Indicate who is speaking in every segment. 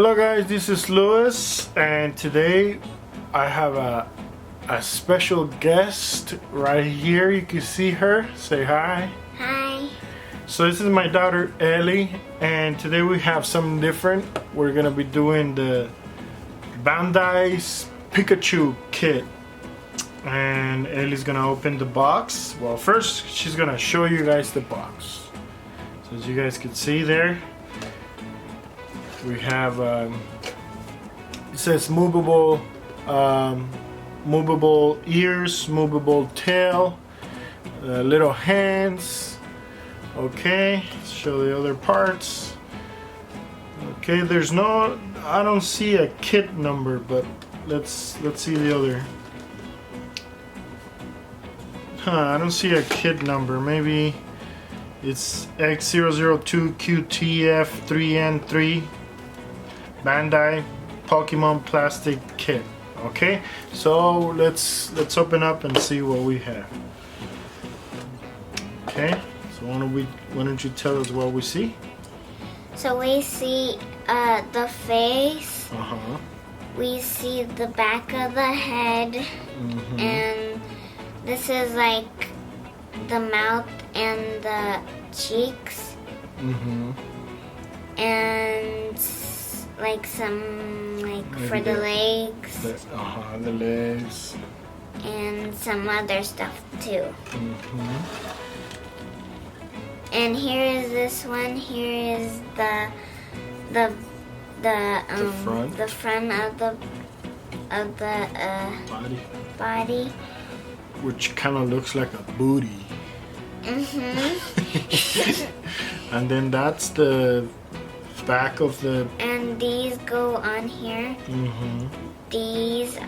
Speaker 1: Hello guys, this is Louis, and today I have a special guest right here. You can see her. Say hi.
Speaker 2: Hi.
Speaker 1: So this is my daughter Ellie, and today we have something different. We're gonna be doing the Bandai's Pikachu kit, and Ellie's gonna open the box. Well, first she's gonna show you guys the box. So as you guys can see there, we have it says movable ears, movable tail, little hands. Okay, show the other parts. Okay, there's no, I don't see a kit number, but let's see the other. I don't see a kit number. Maybe it's X002QTF3N3 Bandai Pokemon plastic kit. Okay, so let's open up and see what we have. Okay, so why don't you tell us what we see?
Speaker 2: So we see the face. We see the back of the head, and this is like the mouth and the cheeks, and like some for the legs,
Speaker 1: the legs,
Speaker 2: and some other stuff too. And here is this one. Here is the front of the body,
Speaker 1: which kind of looks like a booty. And then that's the back of the.
Speaker 2: And these go on here. This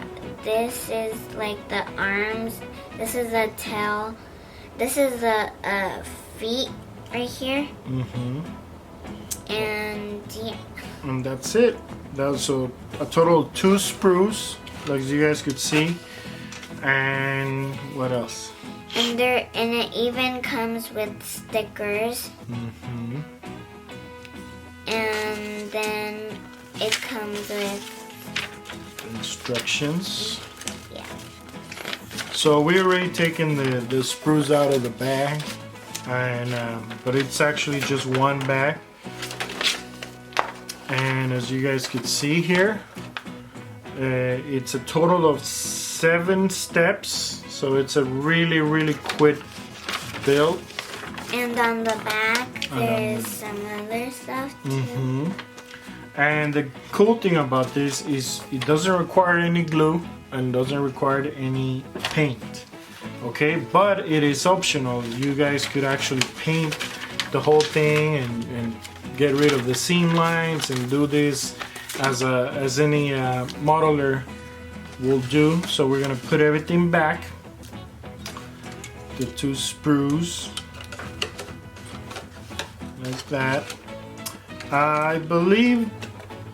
Speaker 2: is like the arms. This is a tail. This is the feet right here. And yeah.
Speaker 1: And that's it. That's a total of 2 sprues, like you guys could see. And what else?
Speaker 2: And it even comes with stickers. And then it comes with
Speaker 1: instructions.
Speaker 2: Yeah.
Speaker 1: So we already taken the sprues out of the bag, and but it's actually just one bag. And as you guys can see here, it's a total of 7 steps. So it's a really quick build.
Speaker 2: And on the back, there's some other stuff too.
Speaker 1: And the cool thing about this is it doesn't require any glue and doesn't require any paint. Okay, but it is optional. You guys could actually paint the whole thing and get rid of the seam lines and do this as any modeler will do. So we're gonna put everything back. The 2 sprues. Like that. I believe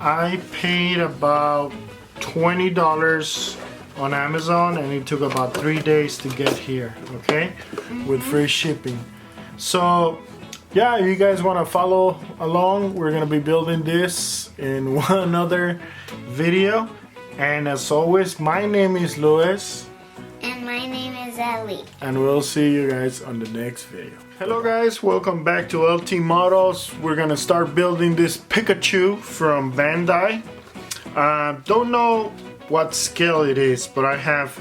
Speaker 1: I paid about $20 on Amazon, and it took about 3 days to get here, okay? With free shipping. So yeah, you guys want to follow along, we're gonna be building this in one other video. And as always, my name is Louis.
Speaker 2: And my name is Ellie.
Speaker 1: And we'll see you guys on the next video. Hello guys, welcome back to LT Models. We're gonna start building this Pikachu from Bandai. Don't know what scale it is, but I have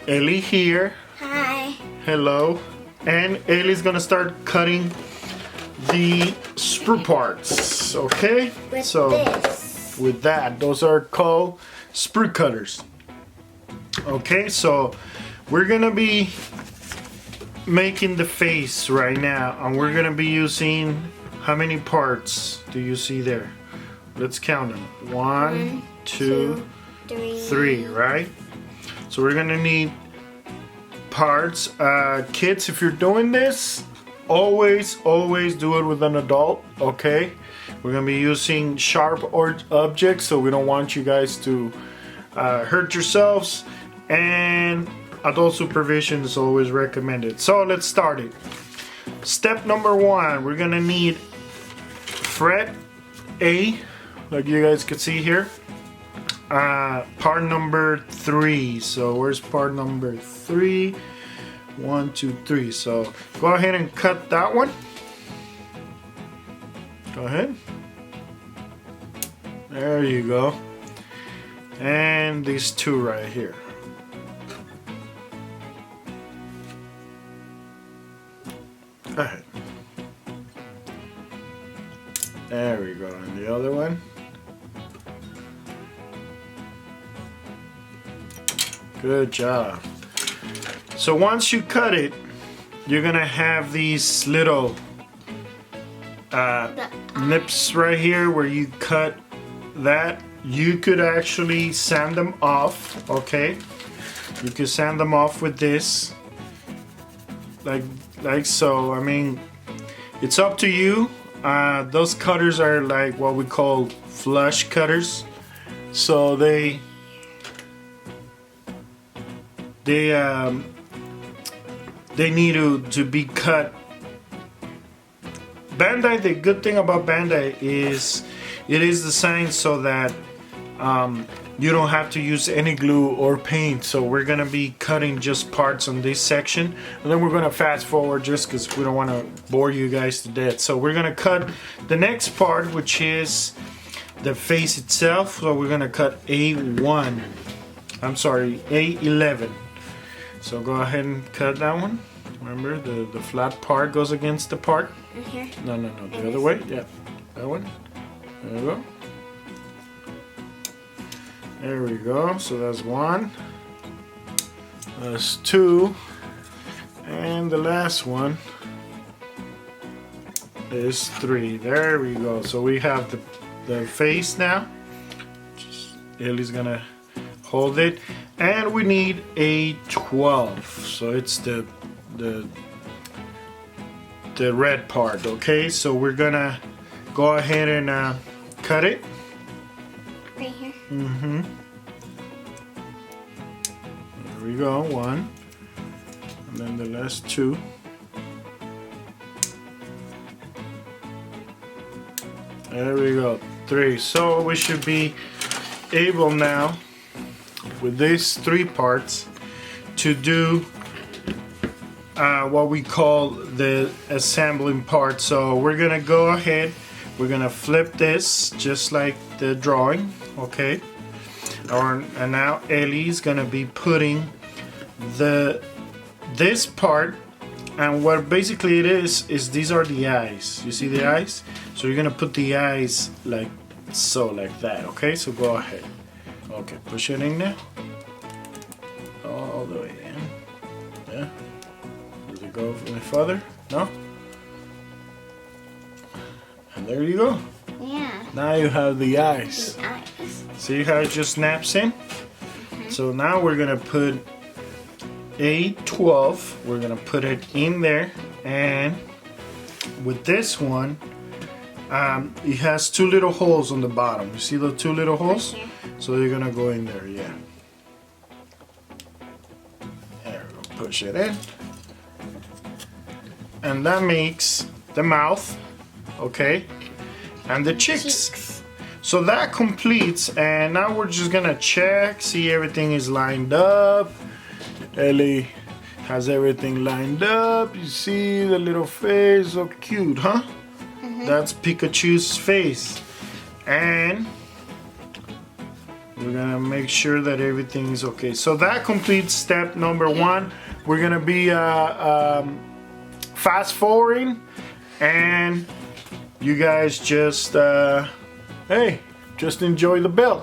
Speaker 1: Ellie here.
Speaker 2: Hi.
Speaker 1: Hello. And Ellie's gonna start cutting the sprue parts, okay?
Speaker 2: With this.
Speaker 1: With that, those are called sprue cutters. Okay, so we're gonna be making the face right now, and we're gonna be using, how many parts do you see there? Let's count them. 1, 2, 3, right? So we're gonna need parts. Kids, if you're doing this, always do it with an adult, okay? We're gonna be using sharp objects, so we don't want you guys to hurt yourselves, and adult supervision is always recommended. So let's start it. Step number 1, we're gonna need fret A like you guys can see here. Part number 3. So where's part number 3? 1, 2, 3. So go ahead and cut that one. Go ahead. There you go. And these two right here. Go ahead. There we go. And the other one. Good job. So once you cut it, you're gonna have these little nips right here where you cut that. You could actually sand them off, okay? You could sand them off with this, like so. I mean, it's up to you. Those cutters are like what we call flush cutters, so they need to be cut. Bandai, the good thing about Bandai is it is designed so that you don't have to use any glue or paint. So we're gonna be cutting just parts on this section, and then we're gonna fast forward just because we don't want to bore you guys to death. So we're gonna cut the next part, which is the face itself. So we're gonna cut A1. I'm sorry, A11. So go ahead and cut that one. Remember, the flat part goes against the part.
Speaker 2: Here.
Speaker 1: No, the other way. Yeah, that one. There we go. There we go. So that's 1. That's 2. And the last one is 3. There we go. So we have the face now. Ellie's gonna hold it. And we need a 12. So it's the red part, okay? So we're gonna go ahead and cut it.
Speaker 2: Right here.
Speaker 1: There we go, 1. And then the last 2. There we go, 3. So we should be able now, with these 3 parts, to do what we call the assembling part. So we're gonna go ahead, we're gonna flip this just like the drawing, okay? And now Ellie's gonna be putting this part, and what basically it is these are the eyes. You see the eyes? So you're gonna put the eyes like so, like that, okay? So go ahead. Okay, push it in there. All the way in. Yeah. Does it go any further? No? And there you go.
Speaker 2: Yeah.
Speaker 1: Now you have the eyes.
Speaker 2: The eyes.
Speaker 1: See how it just snaps in? So now we're gonna put A12. We're gonna put it in there, and with this one, it has 2 little holes on the bottom. You see the 2 little holes?
Speaker 2: Right here.
Speaker 1: So you're gonna go in there, yeah. There we go, push it in. And that makes the mouth, okay? And the cheeks. So that completes, and now we're just gonna check, see everything is lined up. Ellie has everything lined up. You see the little face, so cute, huh? That's Pikachu's face. And we're gonna make sure that everything is okay. So that completes step number 1. We're gonna be fast forwarding, and you guys just hey, just enjoy the build.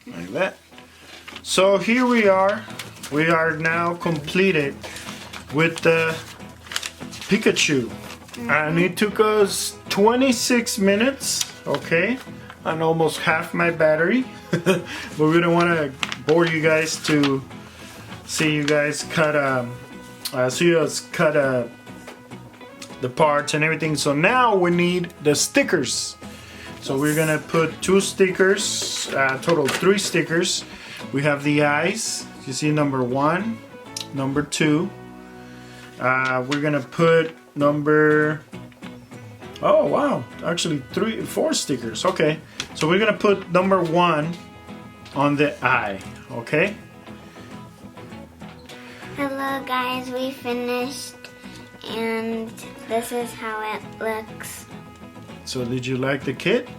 Speaker 1: like that. So here we are. We are now completed with the Pikachu. And it took us 26 minutes, okay? And almost half my battery. But we don't want to bore you guys to see you guys cut the parts and everything. So now we need the stickers. So we're gonna put 2 stickers, total 3 stickers. We have the eyes. You see number 1, number 2. We're gonna put number. Oh wow! Actually, 4 stickers. Okay. So we're gonna put number 1 on the eye. Okay.
Speaker 2: Hello guys, we finished and this is how it looks.
Speaker 1: So did you like the kit?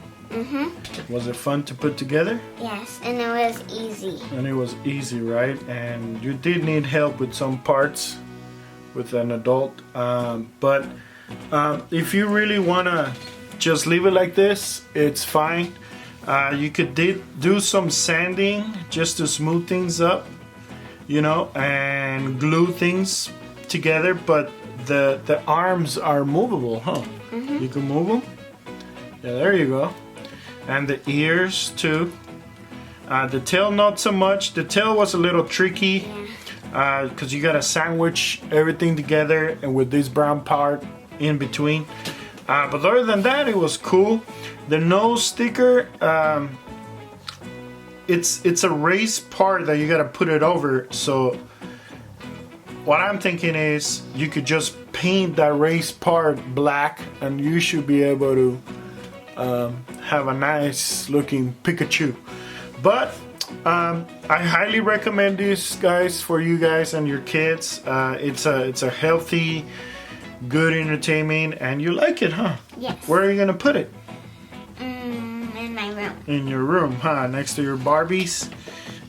Speaker 1: Was it fun to put together?
Speaker 2: Yes, and it was easy.
Speaker 1: And it was easy, right? And you did need help with some parts with an adult. But if you really want to just leave it like this, it's fine. You could do some sanding just to smooth things up, you know, and glue things together. But the arms are movable, huh? You can move them. Yeah, there you go. And the ears too. The tail not so much. The tail was a little tricky because you gotta sandwich everything together and with this brown part in between. But other than that, it was cool. The nose sticker, it's a raised part that you gotta put it over. So what I'm thinking is you could just paint that raised part black and you should be able to have a nice looking Pikachu. But I highly recommend this, guys, for you guys and your kids. It's a healthy, good entertainment, and you like it, huh?
Speaker 2: Yes.
Speaker 1: Where are you gonna put it?
Speaker 2: In my room.
Speaker 1: In your room, huh? Next to your Barbies.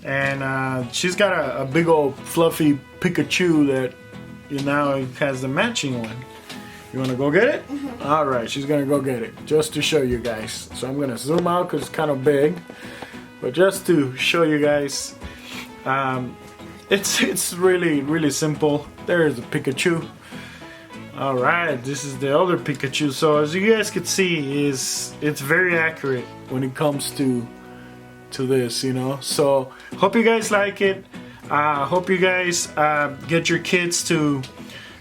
Speaker 1: And she's got a big old fluffy Pikachu that now has the matching one. You wanna go get it? All right, she's gonna go get it just to show you guys. So I'm gonna zoom out because it's kind of big, but just to show you guys, it's really simple. There's the Pikachu. All right, this is the other Pikachu. So as you guys can see, it's very accurate when it comes to this, you know. So hope you guys like it. Hope you guys get your kids to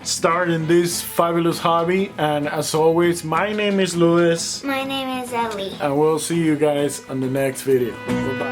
Speaker 1: start in this fabulous hobby. And as always, my name is Louis.
Speaker 2: My name is Ellie.
Speaker 1: And we'll see you guys on the next video. Bye-bye.